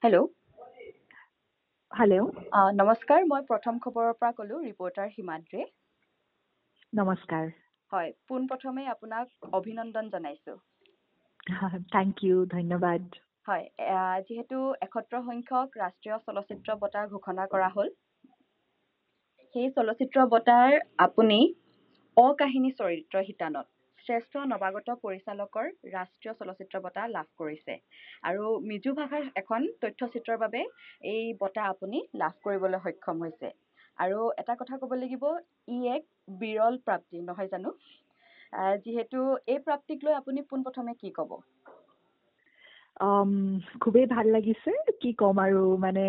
Hello'. Hello'. নমস্কাৰ, মই প্ৰথম খবৰৰ পৰা ক'লোঁ, ৰিপৰ্টাৰ হিমাদ্ৰী। নমস্কাৰ। হয়, পোনপ্ৰথমে আপোনাক অভিনন্দন জনাইছোঁ। থেংক ইউ, ধন্যবাদ। হয়, যিহেতু ৭১ সংখ্যক ৰাষ্ট্ৰীয় চলচ্চিত্ৰ বঁটাৰ ঘোষণা কৰা হ'ল, সেই চলচ্চিত্ৰ বঁটাৰ আপুনি অকাহিনী চৰিত্ৰ শিতানত শ্ৰেষ্ঠ নৱাগত পৰিচালকৰ ৰাষ্ট্ৰীয় চলচ্চিত্ৰ বঁটা লাভ কৰিছে। আৰু মিজো ভাষাৰ এখন তথ্যচিত্ৰৰ বাবে এই বঁটা আপুনি লাভ কৰিবলৈ সক্ষম হৈছে। আৰু এটা কথা ক'ব লাগিব, ই এক বিৰল প্ৰাপ্তি, নহয় জানো? যিহেতু এই প্ৰাপ্তিক লৈ আপুনি পোনপ্ৰথমে কি ক'ব? খুবেই ভাল লাগিছে, কি ক'ম আৰু মানে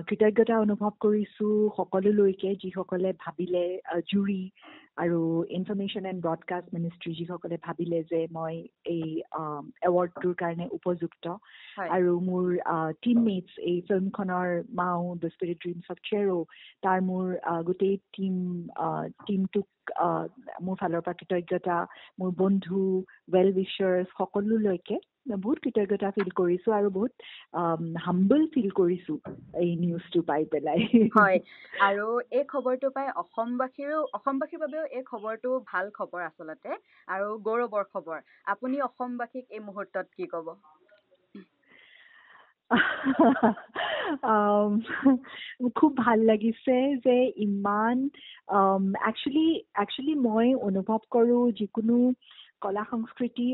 কৃতজ্ঞতা অনুভৱ কৰিছোঁ সকলোলৈকে যিসকলে ভাবিলে, জুৰি আৰু ইনফৰমেশ্যন এণ্ড ব্ৰডকাষ্ট মিনিষ্ট্ৰী যিসকলে ভাবিলে যে মই এই এৱাৰ্ডটোৰ কাৰণে উপযুক্ত। আৰু মোৰ টিমমেটছ এই ফিল্মখনৰ মাও দ্য স্পিৰিট ড্ৰিমছ অফ চেৰো, তাৰ মোৰ গোটেই টিমটোক মোৰ ফালৰ পৰা কৃতজ্ঞতা, মোৰ বন্ধু, ৱেল উইচাৰ্ছ সকলোলৈকে বহুত কৃতজ্ঞতা ফিল কৰিছোঁ আৰু বহুত হাম্বল ফিল কৰিছোঁ এই নিউজটো পাই পেলাই। হয়, আৰু এই খবৰটো পাই অসমবাসীৰ বাবেও এই খবৰটো ভাল খবৰ আচলতে, আৰু গৌৰৱৰ খবৰ। আপুনি অসমবাসীক এই মুহূৰ্তত কি ক'ব? খুব ভাল লাগিছে যে ইমান একচুৱেলি মই অনুভৱ কৰোঁ যিকোনো কলা সংস্কৃতি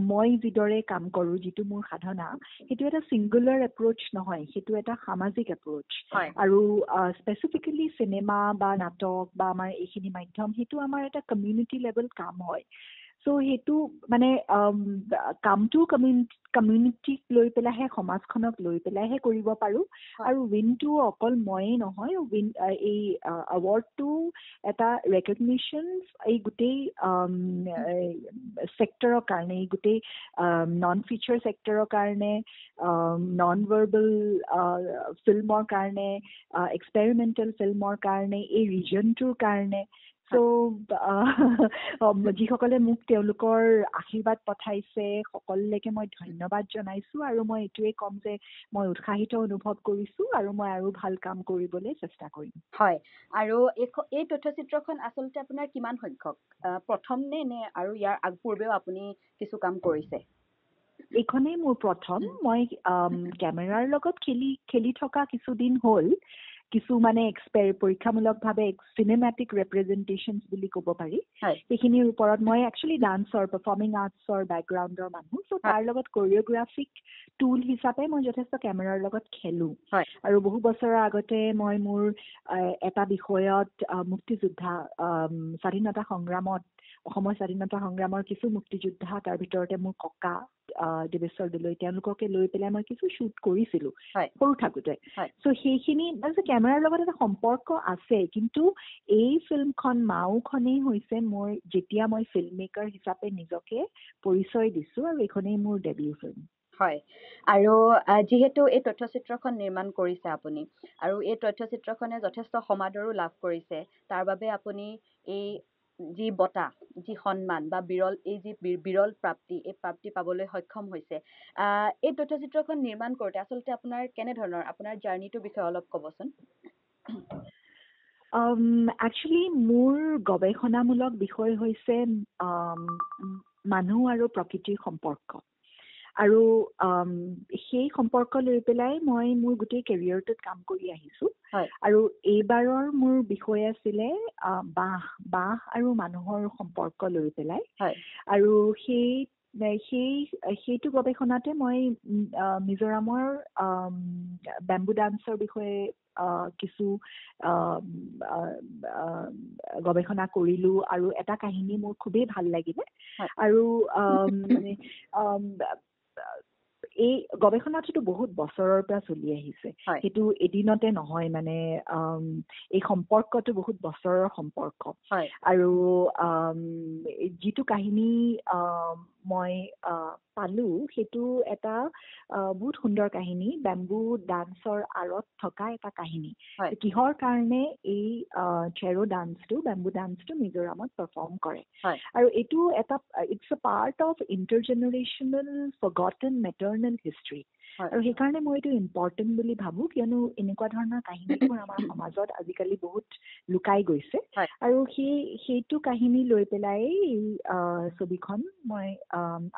মই যিদৰে কাম কৰোঁ, যিটো মোৰ সাধনা, সেইটো এটা ছিংগুলাৰ এপ্ৰ'চ নহয়, সেইটো এটা সামাজিক এপ্ৰ'চ। আৰু স্পেচিফিকেলি চিনেমা বা নাটক বা আমাৰ এইখিনি মাধ্যম, সেইটো আমাৰ এটা কমিউনিটি লেভেল কাম হয়। চ' সেইটো মানে কামটো কমিউনিটিক লৈ পেলাইহে, সমাজখনক লৈ পেলাইহে কৰিব পাৰোঁ। আৰু উইনটো অকল ময়েই নহয়, এই এৱাৰ্ডটো এটা ৰেকগনিশ্যন এই গোটেই ছেক্টৰৰ কাৰণে, এই গোটেই নন ফিচাৰ ছেক্টৰৰ কাৰণে, নন ভাৰ্বেল ফিল্মৰ কাৰণে, এক্সপেৰিমেণ্টেল ফিল্মৰ কাৰণে, এই ৰিজনটোৰ কাৰণে। চ' যিসকলে মোক তেওঁলোকৰ আশীৰ্বাদ পঠাইছে সকলোলৈকে মই ধন্যবাদ জনাইছোঁ। আৰু মই এইটোৱে ক'ম যে মই উৎসাহিত অনুভৱ কৰিছোঁ আৰু মই আৰু ভাল কাম কৰিবলৈ চেষ্টা কৰিম। হয়, আৰু এই তথ্যচিত্ৰখন আচলতে আপোনাৰ কিমান সংখ্যক? প্ৰথম নে আৰু ইয়াৰ পূৰ্বেও আপুনি কিছু কাম কৰিছে? এইখনেই মোৰ প্ৰথম। মই কেমেৰাৰ লগত খেলি থকা কিছুদিন হ'ল, কিছু মানে পৰীক্ষামূলকভাৱে চিনেমেটিক ৰেপ্ৰেজেণ্টেশ্যনছ বুলি ক'ব পাৰি। সেইখিনিৰ ওপৰত মই একচুৱেলি পাৰফৰ্মিং আৰ্টছৰ বেকগ্ৰাউণ্ডৰ মানুহ, চ' তাৰ লগত কৰিঅ'গ্ৰাফিক টুল হিচাপে মই যথেষ্ট কেমেৰাৰ লগত খেলোঁ। আৰু বহু বছৰৰ আগতে মই মোৰ এটা বিষয়ত মুক্তিযোদ্ধা, স্বাধীনতা সংগ্ৰামত, অসমৰ স্বাধীনতা সংগ্ৰামৰ কিছু মুক্তিযোদ্ধা, তাৰ ভিতৰতে মোৰ ককা দেৱেশ্বৰ দলৈ, তেওঁলোককে লৈ পেলাই মই কিছু শ্বুট কৰিছিলোঁ সৰু থাকোঁতে। চ' সেইখিনি কেমেৰাৰ লগত এটা সম্পৰ্ক আছে, কিন্তু এই ফিল্মখন মাওখনেই হৈছে মোৰ, যেতিয়া মই ফিল্ম মেকাৰ হিচাপে নিজকে পৰিচয় দিছোঁ, আৰু এইখনেই মোৰ ডেবিউ ফিল্ম। হয়, আৰু যিহেতু এই তথ্যচিত্ৰখন নিৰ্মাণ কৰিছে আপুনি, আৰু এই তথ্যচিত্ৰখনে যথেষ্ট সমাদৰো লাভ কৰিছে, তাৰ বাবে আপুনি এই যি বঁটা, যি সন্মান বা বিৰল প্ৰাপ্তি, এই প্ৰাপ্তি পাবলৈ সক্ষম হৈছে। এই তথ্যচিত্ৰখন নিৰ্মাণ কৰোঁতে আচলতে আপোনাৰ কেনেধৰণৰ, আপোনাৰ জাৰ্নিটোৰ বিষয়ে অলপ ক'বচোন। একচুৱেলি মোৰ গৱেষণামূলক বিষয় হৈছে মানুহ আৰু প্ৰকৃতিৰ সম্পৰ্ক। আৰু সেই সম্পৰ্ক লৈ পেলাই মই মোৰ গোটেই কেৰিয়াৰটোত কাম কৰি আহিছোঁ। আৰু এইবাৰৰ মোৰ বিষয় আছিলে বাঁহ আৰু মানুহৰ সম্পৰ্ক লৈ পেলাই। আৰু সেইটো গৱেষণাতে মই মিজোৰামৰ বেম্বু ডান্সৰ বিষয়ে কিছু গৱেষণা কৰিলোঁ, আৰু এটা কাহিনী মোৰ খুবেই ভাল লাগিলে। আৰু এই গৱেষণাটোতো বহুত বছৰৰ পৰা চলি আহিছে, সেইটো এদিনতে নহয়, মানে এই সম্পৰ্কটো বহুত বছৰৰ সম্পৰ্ক। আৰু যিটো কাহিনী মই পালোঁ, সেইটো এটা বহুত সুন্দৰ কাহিনী, বেম্বু ডান্সৰ আঁৰত থকা এটা কাহিনী। কিহৰ কাৰণে এই চেৰো ডান্সটো, বেম্বু ডান্সটো মিজোৰামত পাৰফৰ্ম কৰে। আৰু এইটো এটা it's a part of intergenerational forgotten maternal history. আৰু সেইকাৰণে মই এইটো ইম্পৰ্টেণ্ট বুলি ভাবোঁ, কিয়নো এনেকুৱা ধৰণৰ কাহিনীবোৰ আমাৰ সমাজত আজিকালি বহুত লুকাই গৈছে। আৰু সেইটো কাহিনী লৈ পেলাই এই ছবিখন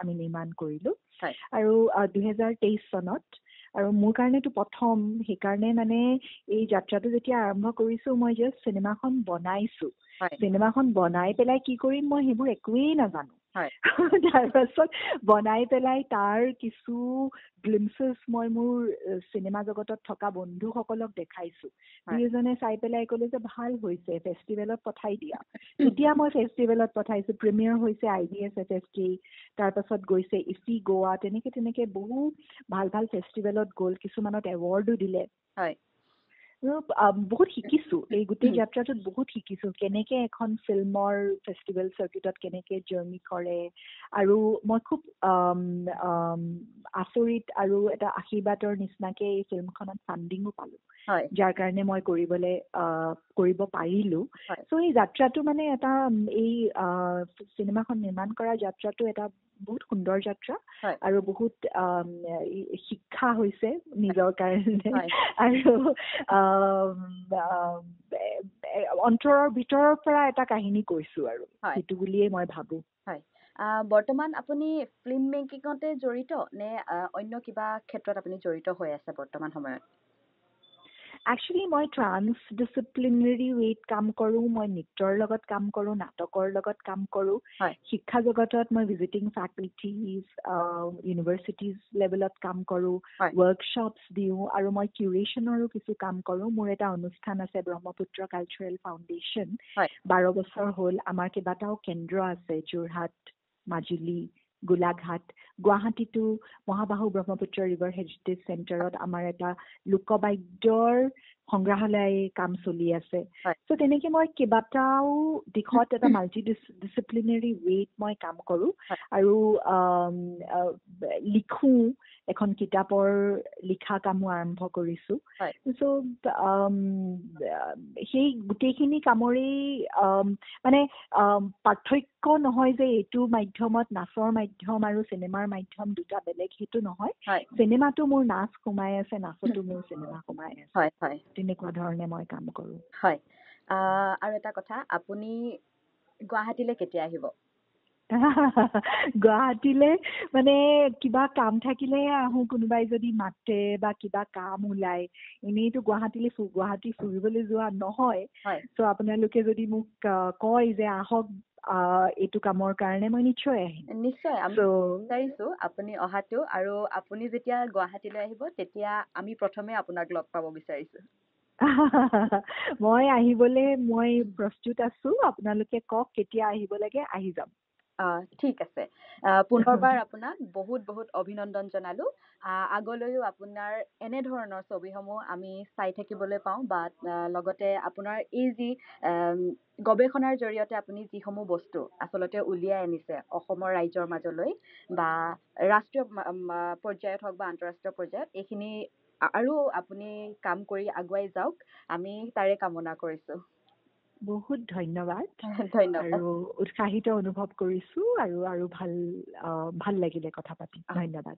আমি নিৰ্মাণ কৰিলোঁ। আৰু 2023 চনত, আৰু মোৰ কাৰণেতো প্ৰথম, সেইকাৰণে মানে এই যাত্ৰাটো যেতিয়া আৰম্ভ কৰিছোঁ, মই জাষ্ট চিনেমাখন বনাইছোঁ। চিনেমাখন বনাই পেলাই কি কৰিম মই সেইবোৰ একোৱেই নাজানো। তাৰপাছত বনাই পেলাই তাৰ কিছু গ্লিমছেছ মই মোৰ চিনেমা জগতত থকা বন্ধুসকলক দেখাইছোঁ। দুয়োজনে চাই পেলাই ক'লে যে ভাল হৈছে, ফেষ্টিভেলত পঠাই দিয়া। তেতিয়া মই ফেষ্টিভেলত পঠাইছোঁ। প্ৰিমিয়াৰ হৈছে IBSFFK, তাৰপাছত গৈছে ইফি গোৱা, তেনেকে বহু ভাল ভাল ফেষ্টিভেলত গ'ল, কিছুমানত এৱাৰ্ডো দিলে। বহুত শিকিছোঁ, এই গোটেই যাত্ৰাটোত বহুত শিকিছোঁ, কেনেকে এখন ফিল্মৰ ফেষ্টিভেল চাৰ্কিটত কেনেকে জাৰ্ণি কৰে। আৰু মই খুব আচৰিত আৰু এটা আশীৰ্বাদৰ নিচিনাকে এই ফিল্মখনত ফাণ্ডিঙো পালোঁ, যাৰ কাৰণে মই কৰিব পাৰিলোঁ। চ' এই যাত্ৰাটো মানে এটা এই চিনেমাখন নিৰ্মাণ কৰা যাত্ৰাটো এটা বহুত সুন্দৰ যাত্ৰা, আৰু বহুত শিক্ষা হৈছে নিজৰ কাৰণে, আৰু অন্তৰৰ ভিতৰৰ পৰা এটা কাহিনী কৈছোঁ, আৰু সেইটো বুলিয়ে মই ভাবোঁ। বৰ্তমান আপুনি ফিল্ম মেকিঙতে জড়িত নে অন্য কিবা ক্ষেত্ৰত আপুনি জড়িত হৈ আছে বৰ্তমান সময়ত? একচুৱেলি মই ট্ৰান্সডিচিপ্লিনাৰী ৱেত কাম কৰোঁ, মই নৃত্যৰ লগত কাম কৰোঁ, নাটকৰ লগত কাম কৰোঁ। শিক্ষা জগতত মই ভিজিটিং ফেকাল্টিজ, ইউনিভাৰ্চিটিজ লেভেলত কাম কৰোঁ, ৱৰ্কশ্বপছ দিওঁ, আৰু মই কিউৰেশ্যনৰো কিছু কাম কৰোঁ। মোৰ এটা অনুষ্ঠান আছে, ব্ৰহ্মপুত্ৰ কালচাৰেল ফাউণ্ডেশ্যন। 12 বছৰ হ'ল। আমাৰ কেইবাটাও কেন্দ্ৰ আছে, যোৰহাট, মাজুলী, গোলাঘাট, গুৱাহাটীতো মহাবাহু ব্ৰহ্মপুত্ৰ ৰিভাৰ হেৰিটেজ চেণ্টাৰত আমাৰ এটা লোকবাদ্যৰ সংগ্ৰহালয় কাম চলি আছে। চ' তেনেকে মই কেইবাটাও দিশত এটা মাল্টি ডিচিপ্লিনাৰী ৱেত মই কাম কৰোঁ, আৰু লিখোঁ, এখন কিতাপৰ লিখা কামো আৰম্ভ কৰিছোঁ। চ' সেই গোটেইখিনি কামৰেই মানে পাৰ্থক্য নহয় যে এইটো মাধ্যমত, নাচৰ মাধ্যম আৰু চিনেমাৰ মাধ্যম দুটা বেলেগ, সেইটো নহয়। চিনেমাটো মোৰ নাচ সোমাই আছে, নাচতো মোৰ চিনেমা সোমাই আছে, তেনেকুৱা ধৰণে মই কাম কৰোঁ। আৰু এটা কথা, আপুনি গুৱাহাটীলৈ কেতিয়া আহিব? গুৱাহাটীলৈ মানে কিবা কাম থাকিলেহে আহোঁ, কোনোবাই যদি মাতে বা কিবা কাম ওলায়। এনেইতো গুৱাহাটী ফুৰিবলৈ যোৱা নহয়। চ' আপোনালোকে যদি মোক কয় যে আহক এইটো কামৰ কাৰণে, মই নিশ্চয় আহিম। নিশ্চয় আমি বিচাৰিছোঁ আপুনি অহাটো, আৰু আপুনি যেতিয়া গুৱাহাটীলৈ আহিব তেতিয়া আমি প্ৰথমে আপোনাক লগ পাব বিচাৰিছোঁ। মই আহিবলৈ প্ৰস্তুত আছোঁ। আপোনালোকে কওক কেতিয়া আহিব লাগে, আহি যাম। ঠিক আছে। পুনৰবাৰ আপোনাক বহুত বহুত অভিনন্দন জনালোঁ। আগলৈও আপোনাৰ এনেধৰণৰ ছবিসমূহ আমি চাই থাকিবলৈ পাওঁ, বা লগতে আপোনাৰ এই যি গৱেষণাৰ জৰিয়তে আপুনি যিসমূহ বস্তু আচলতে উলিয়াই আনিছে অসমৰ ৰাইজৰ মাজলৈ, বা ৰাষ্ট্ৰীয় পৰ্যায়ত হওক বা আন্তঃৰাষ্ট্ৰীয় পৰ্যায়ত, এইখিনি আৰু আপুনি কাম কৰি আগুৱাই যাওক, আমি তাৰে কামনা কৰিছোঁ। বহুত ধন্যবাদ। ধন্যবাদ। আৰু উৎসাহিত অনুভৱ কৰিছোঁ, আৰু ভাল লাগিলে কথা পাতি। ধন্যবাদ।